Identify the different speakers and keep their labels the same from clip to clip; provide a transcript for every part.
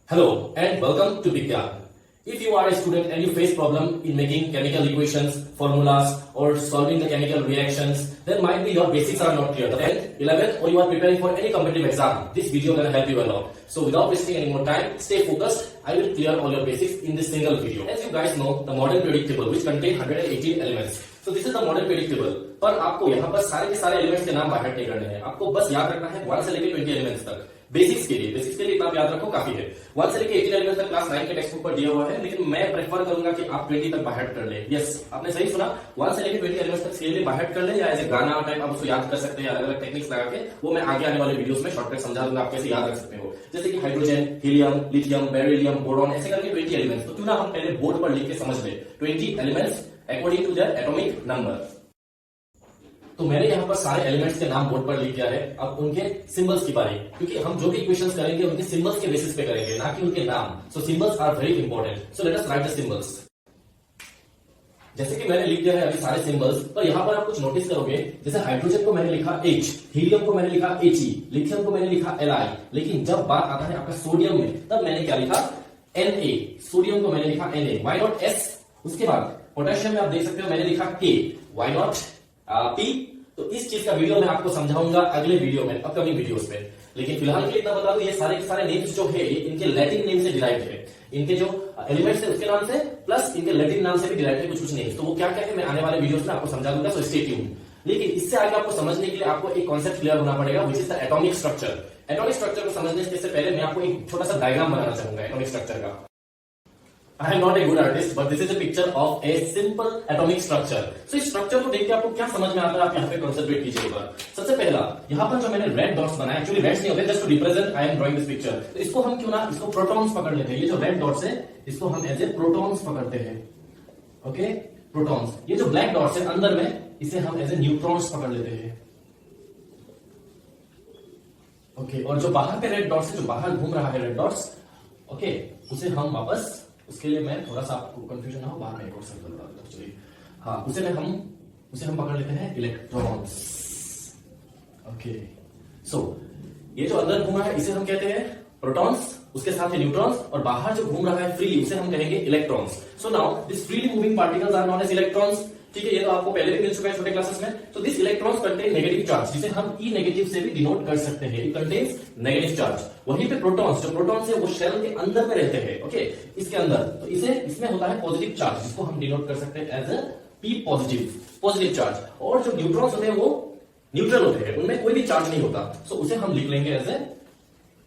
Speaker 1: Hello and welcome to Vigyan. If you are a student and you face problem in making chemical equations, formulas or solving the chemical reactions, then might be your basics are not clear. The 10th, 11th or you are preparing for any competitive exam, this video will help you a lot. So without wasting any more time, stay focused. I will clear all your basics in this single video. As you guys know, the model predictable which contain 118 elements. So this is the model predictable. पर आपको यहाँ पर सारे के सारे elements के नाम बाहर नहीं करने हैं. आपको बस याद रखना है 1 से लेकर 20 एलिमेंट्स तक. बेसिक्स के लिए इतना याद रखो काफी है. 1 से लेकर 18 एलिमेंट्स तक क्लास 9 के टेक्स्ट बुक पर दिया हुआ है, लेकिन मैं प्रेफर करूंगा कि आप 20 तक बाहर कर ले. यस, आपने सही सुना. 1 से लेकर 20 एलिमेंट्स तक सीरियली बाहर कर ले, या एज ए गाना टाइप आप उसको याद कर सकते हैं अलग अलग टेक्निक्स लगा के. वो मैं आगे आने वाले वीडियोस में शॉर्टकट समझा दूंगा आप कैसे याद रख सकते हो. जैसे कि hydrogen, helium, lithium, beryllium, boron, ऐसे करके 20 एलिमेंट्स. तो क्यों ना हम पहले बोर्ड पर लिख के समझ ले 20 elements according to their atomic number. तो मैंने यहाँ पर सारे एलिमेंट्स के नाम बोर्ड पर लिख दिया है. अब उनके सिंबल्स की बारी, क्योंकि हम जो भी इक्वेशंस करेंगे उनके सिंबल्स के बेसिस पे करेंगे, ना कि उनके नाम. So symbols are very important. So let us write the symbols. जैसे कि मैंने लिख दिया है अभी सारे सिंबल्स, पर यहाँ पर आप कुछ नोटिस करोगे. जैसे हाइड्रोजन को मैंने लिखा H, हीलियम को मैंने लिखा He, लिथियम को मैंने लिखा Li, लेकिन जब बात आता है आपका सोडियम में, तब मैंने क्या लिखा Na. सोडियम को मैंने लिखा Na. Why not S. उसके बाद पोटेशियम में आप देख सकते हो मैंने लिखा K. Why not P. तो इस चीज का वीडियो मैं आपको समझाऊंगा अगले वीडियो में, अपकमिंग वीडियोस में. लेकिन फिलहाल के लिए इतना बता दूं, ये सारे के सारे नेम्स जो है ये इनके लैटिन नेम से डिराइव है. इनके जो एलिमेंट्स है उसके नाम से, प्लस इनके लैटिन नाम से भी डिराइव है कुछ नेम्स. तो वो क्या क्या है मैं आने वाले वीडियोस में आपको समझा दूंगा. So stay tuned. लेकिन इससे आगे आपको समझने के लिए आपको एक कॉन्सेप्ट क्लियर होना पड़ेगा, which is the atomic structure. Atomic structure को समझने से पहले मैं आपको एक छोटा सा डायग्राम बनाना चाहूंगा एटॉमिक स्ट्रक्चर का. I am not a good artist, but this is a picture of a simple atomic structure. So इस स्ट्रक्चर को देख के आपको क्या समझ में आता है, आप यहाँ पे कंसंट्रेट कीजिएगा. सबसे पहला यहाँ पर जो मैंने रेड डॉट्स बनाए, एक्चुअली रेड्स नहीं होते, just to represent I am drawing this picture. तो इसको हम क्यों ना इसको प्रोटॉन्स पकड़ लेते हैं. ये जो रेड डॉट्स है इसको हम एज ए प्रोटॉन्स पकड़ते हैं. Okay, protons. ये जो ब्लैक डॉट्स है अंदर में, इसे हम एज ए न्यूट्रॉन्स पकड़ लेते हैं. ओके, और जो बाहर के रेड डॉट्स है, जो बाहर घूम रहा है रेड डॉट्स, ओके, उसे हम वापस, उसके लिए मैं थोड़ा सा आपको कंफ्यूजन ना हो, बाहर में एक और सर्कल बना देता हूं. चलिए, हाँ, उसे हम पकड़ लेते हैं इलेक्ट्रॉन्स. ओके, सो ये जो अंदर घूम रहा है इसे हम कहते हैं प्रोटॉन्स, उसके साथ ही न्यूट्रॉन्स, और बाहर जो घूम रहा है फ्रीली उसे हम कहेंगे electrons. So now this freely moving particles are known as electrons. ठीक है, ये तो आपको पहले भी मिल चुका है छोटे क्लासेस में. तो this electrons contain negative charge, जिसे हम ई नेगेटिव से भी डिनोट कर सकते हैं. It contains negative charge. वहीं पे प्रोटॉन्स, जो प्रोटॉन्स है वो शेल के अंदर में रहते हैं. ओके, इसके अंदर, तो इसमें होता है पॉजिटिव चार्ज, जिसको हम डिनोट कर सकते हैं as a P positive charge. और जो न्यूट्रॉन्स होते हैं वो न्यूट्रल होते हैं, उनमें कोई भी चार्ज नहीं होता. सो उसे हम लिख लेंगे एज ए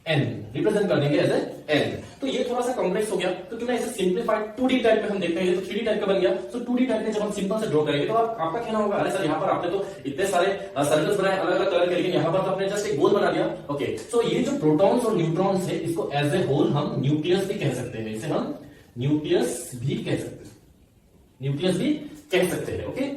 Speaker 1: एन, रिप्रेजेंट कर देंगे एज ए एन. तो ये थोड़ा सा कॉम्प्लेक्स हो गया, तो क्यों ना इसे सिंप्लीफाइड 2D टाइप में हम देखते हैं. तो 3D टाइप का बन गया. तो 2D टाइप में जब हम सिंपल से ड्रॉ करेंगे तो आपका कहना होगा, अरे सर यहाँ पर आपने तो इतने सारे सर्कल्स बनाए अलग अलग कलर के, लेकिन यहाँ पर तो आपने जस्ट एक गोल बना दिया. ओके, सो ये जो प्रोटॉन्स और न्यूट्रॉन्स है, इसको एज ए होल हम न्यूक्लियस भी कह सकते हैं. इसे हम न्यूक्लियस भी कह सकते हैं. ओके,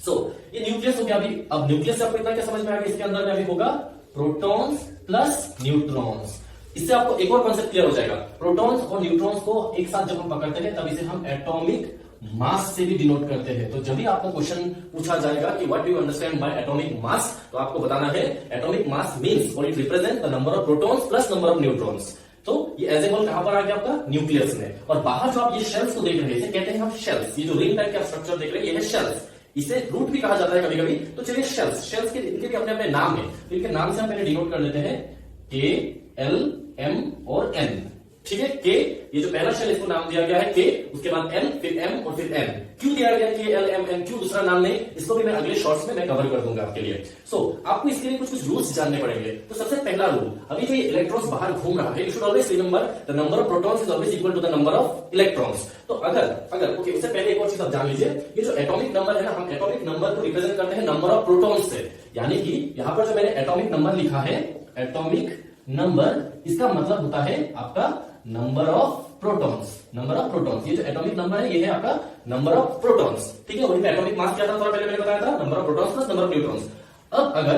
Speaker 1: सो ये न्यूक्लियस हो गया. अभी अब न्यूक्लियस से आपको इतना क्या समझ में आ गया, इसके अंदर में अभी होगा प्रोटॉन्स प्लस न्यूट्रॉन्स. इससे आपको एक और कॉन्सेप्ट क्लियर हो जाएगा. प्रोटॉन्स और न्यूट्रॉन्स को एक साथ जब हम पकड़ते हैं तब इसे हम एटॉमिक मास से भी डिनोट करते हैं. तो जब भी आपको क्वेश्चन पूछा जाएगा कि what do you understand by atomic mass, तो आपको बताना है एटॉमिक मास मींस और it represent the number of protons plus number of neutrons. तो ये एज ए होल कहां पर आ गया आपका न्यूक्लियस में. और बाहर जो आप ये शेल्स को देख रहे हैं, इसे कहते हैं हम शेल्स. ये जो रिंग टाइप का स्ट्रक्चर देख रहे हैं, ये है शेल्स. इसे रूट भी कहा जाता है कभी कभी. तो चलिए, शेल्स के इनके भी अपने अपने नाम है. तो इनके नाम से हम पहले डिनोट कर लेते हैं के, एल, एम और एन. ठीक है, के, ये जो पहला शेल इसको नाम दिया गया है के, उसके बाद एल, फिर एम और फिर एन. क्यों दिया गया के, एल, एम, एन, क्यों दूसरा नाम नहीं, इसको भी मैं अगले शॉर्ट्स में मैं कवर कर दूंगा आपके लिए. सो आपको इसके लिए कुछ रूल्स जानने पड़ेंगे. तो सबसे पहला रूल, अभी जो ये इलेक्ट्रॉन्स बाहर घूम रहा है, you should always remember the number of protons is always equal to the number of electrons. तो अगर ओके, उससे पहले एक और चीज आप जान लीजिए. ये जो एटॉमिक नंबर है ना, हम एटॉमिक नंबर को रिप्रेजेंट करते हैं नंबर ऑफ प्रोटॉन्स से. यानी कि यहां पर जो मैंने एटॉमिक नंबर लिखा है, एटॉमिक नंबर, इसका मतलब होता है आपका नंबर ऑफ प्रोटॉन्स. ये जो एटॉमिक नंबर है ये है आपका नंबर ऑफ प्रोटॉन्स. ठीक है, वही एटॉमिक मास क्या था थोड़ा पहले मैंने बताया था, number of protons plus number of neutrons. अब अगर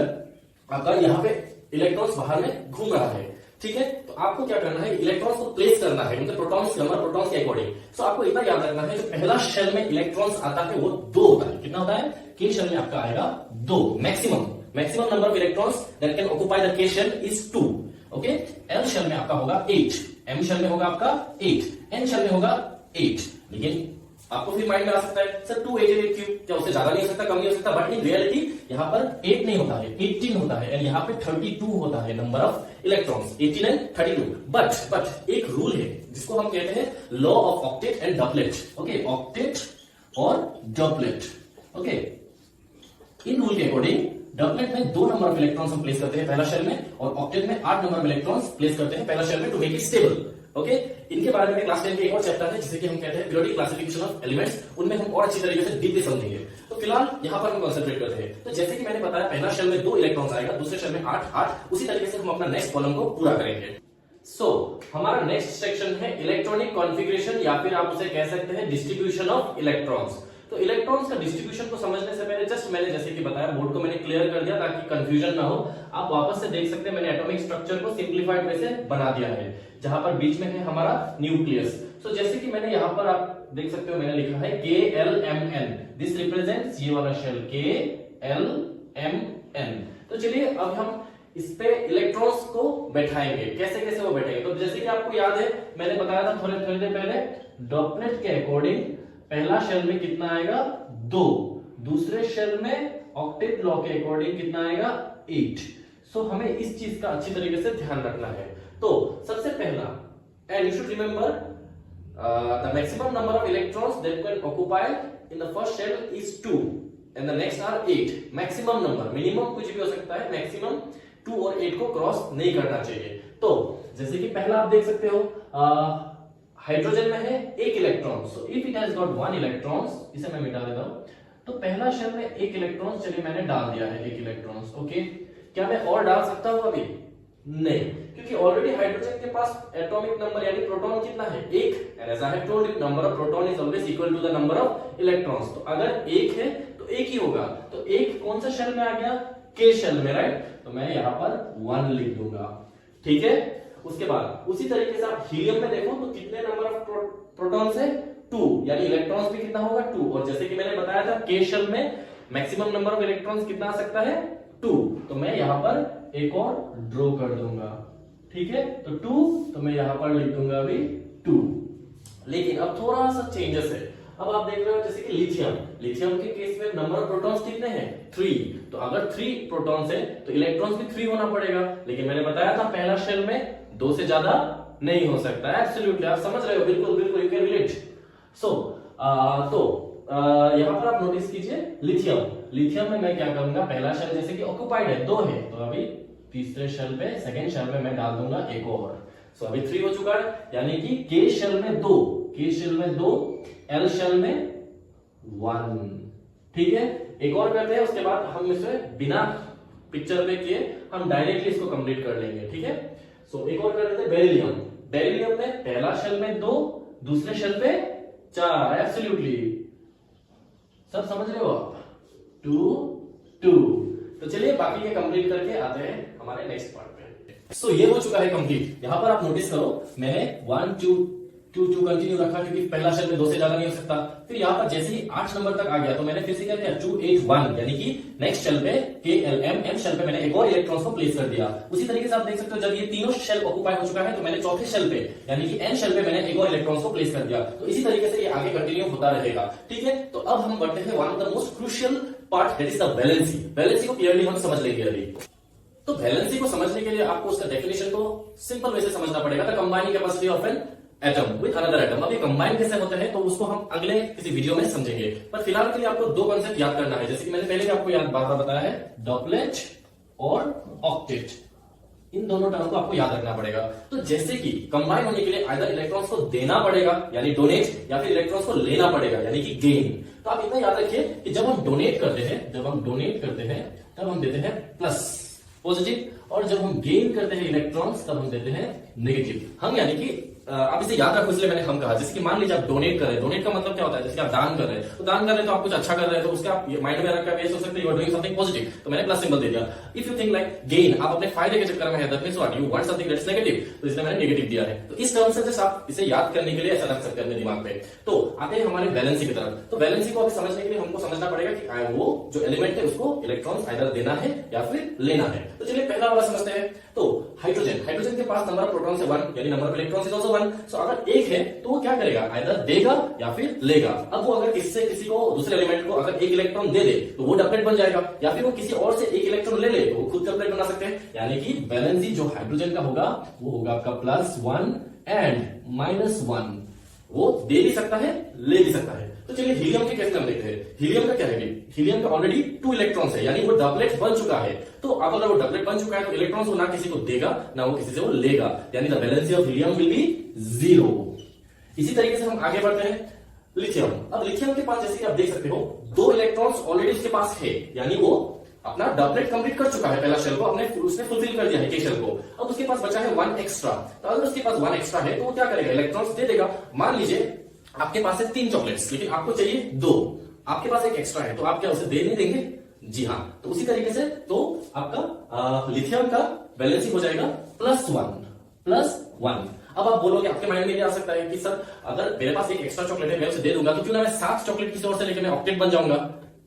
Speaker 1: आपका यहाँ पे इलेक्ट्रॉन्स बाहर में घूम रहा है, ठीक है, तो आपको क्या करना है, इलेक्ट्रॉन्स को प्लेस करना है उनके प्रोटॉन्स नंबर प्रोटॉन्स के अकॉर्डिंग. सो आपको इतना याद रखना है, जो पहला शेल में इलेक्ट्रॉन्स आता है वो 2 होता है. कितना होता है, के शेल में आपका आएगा 2. Maximum number of electrons that can occupy the K shell is 2. Okay, L shell में आपका होगा 8. m शेल में होगा आपका 8, n शेल में होगा 8। लेकिन आपको फिर माइंड में आ सकता है सर 2 8 8 क्यों, क्या उससे ज्यादा नहीं हो सकता, कम नहीं हो सकता? बट इन रियलिटी यहाँ पर 8 नहीं होता है, 18 होता है, एंड यहाँ पे 32 होता है number of electrons, 18 and 32। But एक रूल है जिसको हम कहते हैं law of octet and duplet. Okay, octet और डॉपलेट। ओके, इन रूल के अकॉर्डिंग डॉपलेट में 2 नंबर ऑफ इलेक्ट्रॉन्स हम प्लेस करते हैं पहला शेल में, और ऑक्टेट में 8 नंबर ऑफ इलेक्ट्रॉन्स प्लेस करते हैं पहला शेल में to make it stable. Okay, इनके बारे में क्लास 10 के एक और चैप्टर है जिसे कि हम कहते हैं पीरियोडिक क्लासिफिकेशन ऑफ एलिमेंट्स, उनमें हम और अच्छी तरीके से डीपली समझेंगे। तो फिलहाल यहाँ पर हम कंसंट्रेट करते हैं। तो जैसे कि मैंने बताया पहला शेल में 2 इलेक्ट्रॉन्स आएगा, दूसरे शेल में 8, उसी तरीके से हम अपना नेक्स्ट कॉलम को पूरा करेंगे। हमारा नेक्स्ट सेक्शन है इलेक्ट्रॉनिक कॉन्फ़िगरेशन, या फिर आप उसे कह सकते हैं डिस्ट्रीब्यूशन ऑफ इलेक्ट्रॉन्स। तो इलेक्ट्रॉन्स का डिस्ट्रीब्यूशन को समझने से पहले जस्ट मैंने जैसे कि बताया बोर्ड को मैंने क्लियर कर दिया ताकि कंफ्यूजन ना हो। आप वापस से देख सकते हैं मैंने एटॉमिक स्ट्रक्चर को सिंपलीफाइड वे से बना दिया है, जहां पर बीच में है हमारा न्यूक्लियस। सो जैसे कि मैंने यहां पर आप देख सकते हो मैंने लिखा है KLMN, दिस रिप्रेजेंट्स ये वाला शेल KLMN। तो चलिए अब हम इस पे इलेक्ट्रॉन्स को बैठाएंगे, कैसे कैसे वो बैठेंगे। तो जैसे कि आपको याद है मैंने बताया था थोड़ी देर पहले, डॉपलेट के अकॉर्डिंग पहला शेल में कितना आएगा 2, दूसरे शेल में ऑक्टेट लॉ के अकॉर्डिंग कितना आएगा 8। सो हमें इस चीज का अच्छी तरीके से ध्यान रखना है। तो सबसे पहला, and you should remember the maximum number of electrons that can occupy in the first shell is 2 and the next are 8। Maximum number, minimum कुछ भी हो सकता है, मैक्सिमम 2 और 8 को क्रॉस नहीं करना चाहिए। तो जैसे कि पहला आप देख सकते हो हाइड्रोजन में है 1 electron, so if it has got 1 electrons, इसे मैं मिटा देता हूं। तो पहला शेल में 1 इलेक्ट्रॉन, चलिए मैंने डाल दिया है 1 इलेक्ट्रॉन्स। ओके, क्या मैं और डाल सकता हूं अभी? नहीं, क्योंकि ऑलरेडी हाइड्रोजन के पास एटॉमिक नंबर यानी प्रोटॉन कितना है 1, and as I have told you number of proton is always equal to the number of electrons. तो अगर 1 है तो 1 ही होगा। तो 1 कौन सा शेल में आ गया? K शेल में, राइट? तो मैं यहां पर 1 लिख दूंगा, ठीक है। उसके बाद उसी तरीके से आप हीलियम में देखो तो कितने नंबर ऑफ प्रोटॉन्स है 2, यानी इलेक्ट्रॉन्स भी कितना होगा 2। और जैसे कि मैंने बताया था K शेल में मैक्सिमम नंबर ऑफ इलेक्ट्रॉन्स कितना आ सकता है 2, तो मैं यहां पर एक और ड्रॉ कर दूंगा, ठीक है। तो 2, तो मैं यहां पर लिख दूंगा अभी 2। लेकिन अब थोड़ा सा चेंजेस है। अब आप देख रहे हो जैसे कि लिथियम के केस में नंबर ऑफ प्रोटॉन्स कितने हैं 3। तो अगर 3 प्रोटॉन्स है तो इलेक्ट्रॉन्स भी 3 होना पड़ेगा। लेकिन मैंने बताया था पहला शेल में 2 से ज्यादा नहीं हो सकता है। एब्सोल्युटली, आप समझ रहे हो, बिल्कुल बिल्कुल, यू कैन रिलेट। यहां पर आप नोटिस कीजिए लिथियम में मैं क्या करूंगा, पहला शेल जैसे कि ऑक्युपाइड है 2 है, तो अभी तीसरे शेल पे सेकंड शेल में मैं डाल दूंगा एक और। सो अभी 3 हो चुका है, यानी कि K शेल में 2, L शेल में 1, ठीक है। एक और करते हैं, उसके बाद हम इसे बिना पिक्चर पे किए हम डायरेक्टली इसको कंप्लीट कर लेंगे, ठीक है। सो एक और कर लेते हैं बेरिलियम में पहला शेल में 2, दूसरे शेल पे 4। एब्सोल्युटली, सब समझ रहे हो आप? 2 2। तो चलिए बाकी के कंप्लीट करके आते हैं हमारे नेक्स्ट पार्ट पे। सो ये हो चुका है कंप्लीट। यहां पर आप नोटिस करो मैंने 1 2 2 2 कंटिन्यू रखा क्योंकि पहला शेल में 2 से ज्यादा नहीं हो सकता। फिर यहां पर जैसे ही 8 नंबर तक आ गया तो मैंने फिर से क्या किया 2 8 1, यानी कि नेक्स्ट शेल पे KLMN शेल पे मैंने एक और इलेक्ट्रॉन्स को प्लेस कर दिया। उसी तरीके से आप देख सकते हो जब ये तीनों शेल ऑक्युपाई हो चुका है तो मैंने चौथे शेल पे यानी कि N शेल पे मैंने एक और इलेक्ट्रॉन्स को प्लेस कर दिया। तो इसी तरीके से ये आगे कंटिन्यू होता रहेगा, ठीक है। तो अब हम बढ़ते हैं one of the most crucial part, that is the valency. Valency को क्लियरली हम समझ लेंगे अभी। तो वैलेंसी को समझने के लिए आपको उसका डेफिनेशन को सिंपल वे से समझना पड़ेगा, the combining capacity of an atom with another atom. अब ये कंबाइन कैसे होता है तो उसको हम अगले किसी वीडियो में समझेंगे, पर फिलहाल के लिए आपको 2 कांसेप्ट याद करना है, जैसे कि मैंने पहले भी आपको याद बार-बार बताया है, डॉपलेट और ऑक्टेट। इन दोनों टर्म को आपको याद रखना पड़ेगा। तो जैसे कि कंबाइन होने के लिए आइदर इलेक्ट्रॉन्स को देना पड़ेगा यानी डोनेट, या फिर इलेक्ट्रॉन्स को लेना पड़ेगा यानी कि गेन। तो आप इतना याद रखिए कि जब हम डोनेट करते हैं तब हम देते हैं प्लस पॉजिटिव, और जब हम गेन करते हैं इलेक्ट्रॉन्स तब हम देते हैं नेगेटिव। हम यानी कि आप इसे याद रखो इसलिए मैंने हम कहा। जैसे कि मान लीजिए आप डोनेट कर रहे हैं, डोनेट का मतलब क्या होता है, जैसे कि आप दान कर रहे हैं, तो दान कर रहे हैं तो आप कुछ अच्छा कर रहे हैं, तो उसका आप माइंड में रखकर ये सोच सकते हैं you are doing something positive, तो मैंने प्लस सिंबल दे दिया। If you think like gain, आप अपने फायदे के चक्कर में है, that means what you want something that's negative, तो इसलिए मैंने नेगेटिव दिया है। तो इस टर्म से जस्ट आप इसे याद करने के लिए ऐसा रख सकते हैं अपने दिमाग पे। तो आते हैं हमारे वैलेंसी की तरफ। तो वैलेंसी को अभी समझने के लिए हमको समझना पड़ेगा कि वो जो एलिमेंट है उसको इलेक्ट्रॉन्स आइदर देना है या फिर लेना है। तो चलिए पहला वाला समझते हैं। तो तो हाइड्रोजन के पास नंबर ऑफ प्रोटॉन्स है 1, यानी number of electrons is also 1। सो अगर एक है तो वो क्या करेगा, आइदर देगा या फिर लेगा। अब वो अगर किसी को दूसरे एलिमेंट को अगर एक इलेक्ट्रॉन दे दे तो वो डबलेट बन जाएगा, या फिर वो किसी और से एक इलेक्ट्रॉन ले ले तो वो खुद डबलेट बना सकते हैं। यानी कि वैलेंसी जो हाइड्रोजन का होगा वो होगा आपका +1 एंड -1। वो दे भी सकता है, ले भी सकता है। तो चलिए हीलियम के केस में हम देखते हैं। हीलियम का क्या है, हीलियम का ऑलरेडी 2 इलेक्ट्रॉन्स है, यानी वो डबलेट बन चुका है। तो अब अगर वो डबलेट बन चुका है तो इलेक्ट्रॉन्स वो ना किसी को देगा ना वो किसी से वो लेगा, यानी the valency of helium will be 0। इसी तरीके से हम आगे बढ़ते हैं लिथियम। अब लिथियम के पास जैसे कि आप देख सकते हो 2 इलेक्ट्रॉन्स ऑलरेडी उसके पास है, यानी वो अपना डबलेट कंप्लीट कर चुका है, पहला शेल को उसने फुलफिल कर दिया है, के शेल को। अब उसके पास बचा है 1 एक्स्ट्रा। तो अगर उसके पास 1 एक्स्ट्रा है तो वो क्या करेगा, इलेक्ट्रॉन्स दे देगा। मान लीजिए आपके पास है 3 चॉकलेट्स, लेकिन आपको चाहिए 2, आपके पास एक एक्स्ट्रा है, तो आप क्या उसे दे नहीं देंगे? जी हाँ। तो उसी तरीके से तो आपका लिथियम का वैलेंसी हो जाएगा +1। अब आप बोलोगे, आपके माइंड में ये आ सकता है कि सर अगर मेरे पास एक एक्स्ट्रा चॉकलेट है मैं उसे दे दूंगा तो क्यों ना मैं 7 चॉकलेट किसी और से लेके मैं ऑक्टेट बन जाऊंगा,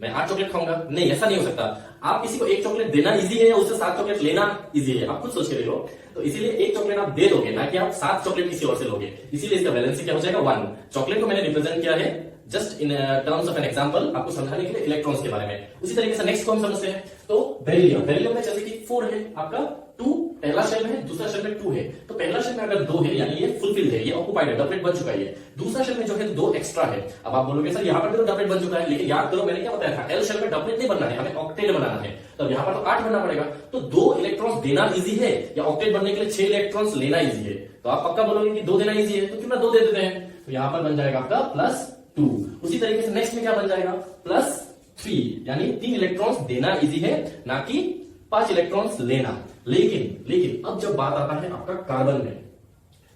Speaker 1: मैं 8 चॉकलेट खाऊंगा। नहीं, ऐसा नहीं हो सकता। आप किसी को एक चॉकलेट देना इजी है या उससे 7 चॉकलेट लेना इजी है, आप खुद सोच के देखो। तो इसीलिए एक चॉकलेट आप दे दोगे, ना कि आप 7 चॉकलेट किसी और से लोगे। इसीलिए इसका वैलेंसी क्या हो जाएगा 1। चॉकलेट को मैंने रिप्रेजेंट किया है just in terms of an example, आपको समझाने के लिए इलेक्ट्रॉन्स के बारे में। उसी तरीके से नेक्स्ट को हम समझते हैं। तो बेरिलियम में जैसे कि 4 है आपका, 2 पहला शेल में है, दूसरा शेल में 2 है। तो पहला शेल में अगर 2 है यानी ये फुलफिल्ड है, ये ऑक्युपाइड है, डबलेट बन चुका है। दूसरा शेल में जो है 2 एक्स्ट्रा है। अब आप बोलोगे सर यहाँ पर तो डबलेट बन चुका है, लेकिन याद करो मैंने क्या बताया था, एल शेल में डबलेट नहीं बनना है, हमें ऑक्टेट बनाना है। तो यहाँ पर तो 8 बनना पड़ेगा। तो 2 इलेक्ट्रॉन्स देना इजी है या ऑक्टेट बनने के लिए 6 इलेक्ट्रॉन्स लेना इजी है? तो आप पक्का बोलोगे कि 2 देना इजी है, तो क्यों ना 2 दे देते हैं। तो यहाँ पर बन जाएगा आपका +2। उसी तरीके से नेक्स्ट में क्या बन जाएगा, +3, यानी 3 इलेक्ट्रॉन्स देना इजी है, ना कि 5 इलेक्ट्रॉन्स लेना। लेकिन अब जब बात आता है आपका कार्बन में,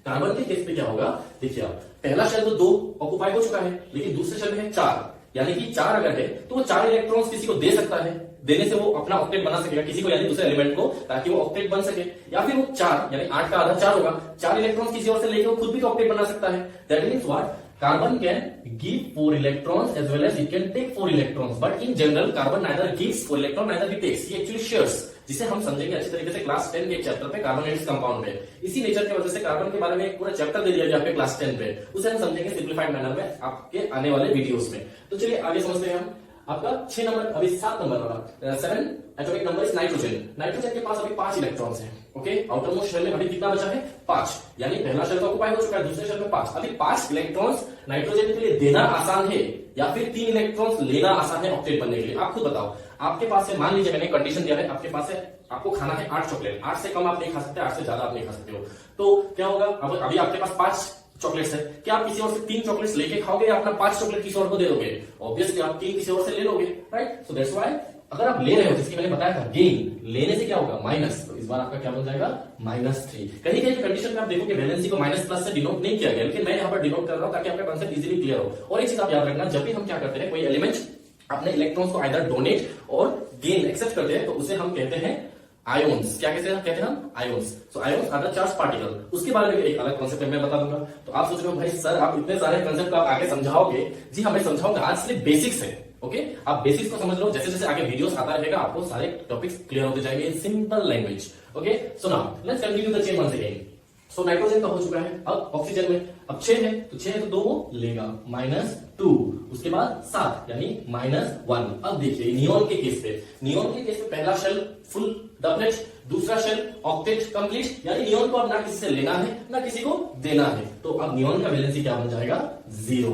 Speaker 1: कार्बन के केस पे क्या होगा, देखिए आप पहला शेल तो 2 ऑक्युपाई हो चुका है, लेकिन दूसरे शेल में है 4, यानी कि 4 अगर है तो वो 4 इलेक्ट्रॉन्स किसी को दे सकता है। देने से वो अपना ऑक्टेट बना सकेगा किसी को, यानी दूसरे एलिमेंट को, ताकि वो ऑक्टेट बन सके। या फिर वो 4 यानी 8 का आधा 4 होगा, 4 इलेक्ट्रॉन्स किसी और से लेके वो खुद भी तो ऑक्टेट बना सकता है। That means what, carbon can give 4 electrons as well as it can take 4 electrons, but in general carbon neither gives 4 electron neither it takes, ये actually shares, जिसे हम समझेंगे अच्छी तरीके से क्लास 10 के एक चैप्टर पे, कार्बोनेट्स कंपाउंड पे। इसी नेचर की वजह से कार्बन के बारे में एक पूरा चैप्टर दे दिया गया आपके क्लास 10 पे, उसे हम समझेंगे सिंप्लीफाइड मैनर में आपके आने वाले वीडियोस में। तो चलिए आगे समझते हैं हम। आपका 6 नंबर, अभी 7 नंबर वाला 7 atomic number is nitrogen. Nitrogen के पास अभी 5 इलेक्ट्रॉन्स हैं। ओके, आउटर मोस्ट शेल में अभी कितना बचा है, 5, यानी पहला शेल तो ऑक्युपाई हो चुका है, दूसरे शेल में 5। अभी 5 इलेक्ट्रॉन्स नाइट्रोजन के लिए देना आसान है या फिर 3 इलेक्ट्रॉन्स लेना आसान है ऑक्टेट बनने के लिए? आप खुद बताओ। आपके पास है, मान लीजिए मैंने कंडीशन दिया है, आपके पास है, आपको खाना है 8 चॉकलेट, 8 से कम आप नहीं खा सकते, 8 से ज्यादा आप नहीं खा सकते हो। तो क्या होगा, अभी आपके पास 5 चॉकलेट्स है, क्या आप किसी और से 3 चॉकलेट्स लेके खाओगे या अपना 5 चॉकलेट किसी और को दे दोगे? ऑब्वियसली आप 3 किसी और से ले लोगे, राइट? सो दैट्स व्हाई अगर आप ले रहे हो, जिसकी मैंने बताया था गेन, लेने से क्या होगा माइनस, तो इस बार आपका क्या बन जाएगा -3। कहीं कहीं कंडीशन में आप देखोगे वैलेंसी को माइनस प्लस से डिनोट नहीं किया गया, लेकिन मैं यहाँ पर डिनोट कर रहा हूँ ताकि आपका कंसेप्ट इजीली क्लियर हो। और एक चीज आप याद रखना, जब भी हम क्या करते हैं, कोई एलिमेंट अपने इलेक्ट्रॉन्स को आइदर डोनेट और गेन एक्सेप्ट करते हैं, तो उसे हम कहते हैं आयोन्स। क्या कहते हैं हम? Ions. So ions are the charge particle. उसके बारे में एक अलग कॉन्सेप्ट मैं बता दूंगा। तो आप सोच रहे हो भाई सर आप इतने सारे कॉन्सेप्ट आप आगे समझाओगे? जी हाँ, मैं समझाऊंगा। आज सिर्फ बेसिक्स है। ओके, आप बेसिक्स को समझ लो, जैसे जैसे आगे वीडियोस आता रहेगा आपको सारे टॉपिक्स क्लियर होते जाएंगे in simple language. Okay, so now let's continue the chain once again. So nitrogen का हो चुका है, अब ऑक्सीजन में अब 6 है, तो 6 है तो 2 वो लेगा, -2, उसके बाद 7 यानी -1। अब देखिए नियोन के केस पे, नियोन के केस पे पहला शेल फुल डबलेट, दूसरा शेल ऑक्टेट कंप्लीट, यानी नियोन को अब ना किसी से लेना है ना किसी को देना है। तो अब नियोन का वैलेंसी क्या बन जाएगा, 0।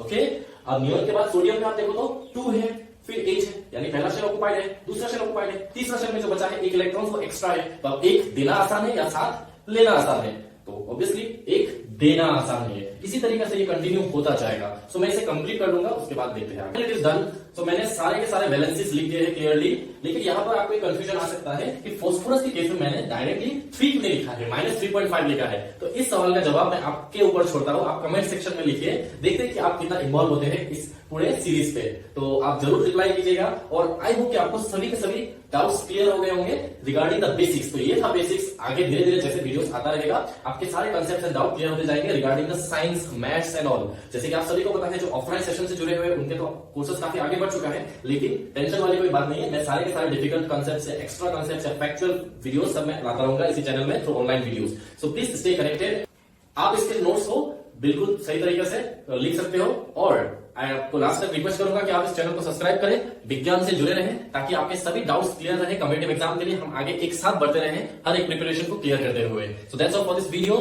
Speaker 1: ओके, अब नियोन के बाद सोडियम में आप देखो तो 2 है, फिर 8 है, यानी पहला शेल ऑक्युपाइड है, दूसरा शेल ऑक्युपाइड है, तीसरा शेल में जो बचा है 1 इलेक्ट्रॉन वो एक्स्ट्रा है। तो अब 1 देना आसान है या 7 लेना आसान है? तो ऑब्वियसली 1 देना आसान है। इसी तरीके से ये कंटिन्यू होता जाएगा। सो मैं इसे कंप्लीट कर दूंगा, उसके बाद देखते हैं। It is done. सो मैंने सारे के सारे वैलेंसीज लिख दिए हैं क्लियरली, लेकिन यहाँ पर आपको एक कंफ्यूजन आ सकता है कि फास्फोरस के केस में मैंने डायरेक्टली 3 क्यों नहीं लिखा है, -3.5 लिखा है। तो इस सवाल का जवाब मैं आपके ऊपर छोड़ता हूँ, आप कमेंट सेक्शन में लिखिए, देखते हैं कि आप कितना इन्वॉल्व होते हैं इस पूरे सीरीज पे। तो आप जरूर रिप्लाई कीजिएगा और आई होप कि आपको सभी के सभी डाउट्स क्लियर हो गए होंगे रिगार्डिंग द बेसिक्स। तो ये था बेसिक्स। आगे धीरे धीरे जैसे वीडियोस आता रहेगा आपके सारे कंसेप्ट्स एंड डाउट क्लियर होते जाएंगे regarding the science, maths and all. जैसे कि आप सभी को पता है जो ऑफलाइन सेशन से जुड़े हुए उनके तो कोर्सेज काफी आगे बढ़ निपट चुका है, लेकिन टेंशन वाली कोई बात नहीं है। मैं सारे के सारे difficult concepts, extra concepts, factual videos सब मैं लाता रहूंगा इसी चैनल में through online videos. So please stay connected. आप इसके नोट्स को बिल्कुल सही तरीके से लिख सकते हो, और आपको लास्ट तक रिक्वेस्ट करूंगा कि आप इस चैनल को सब्सक्राइब करें, विज्ञान से जुड़े रहें, ताकि आपके सभी डाउट्स क्लियर रहे। कॉम्पिटिटिव एग्जाम के लिए हम आगे एक साथ बढ़ते रहें, हर एक प्रिपरेशन को क्लियर करते हुए। So that's all for this video.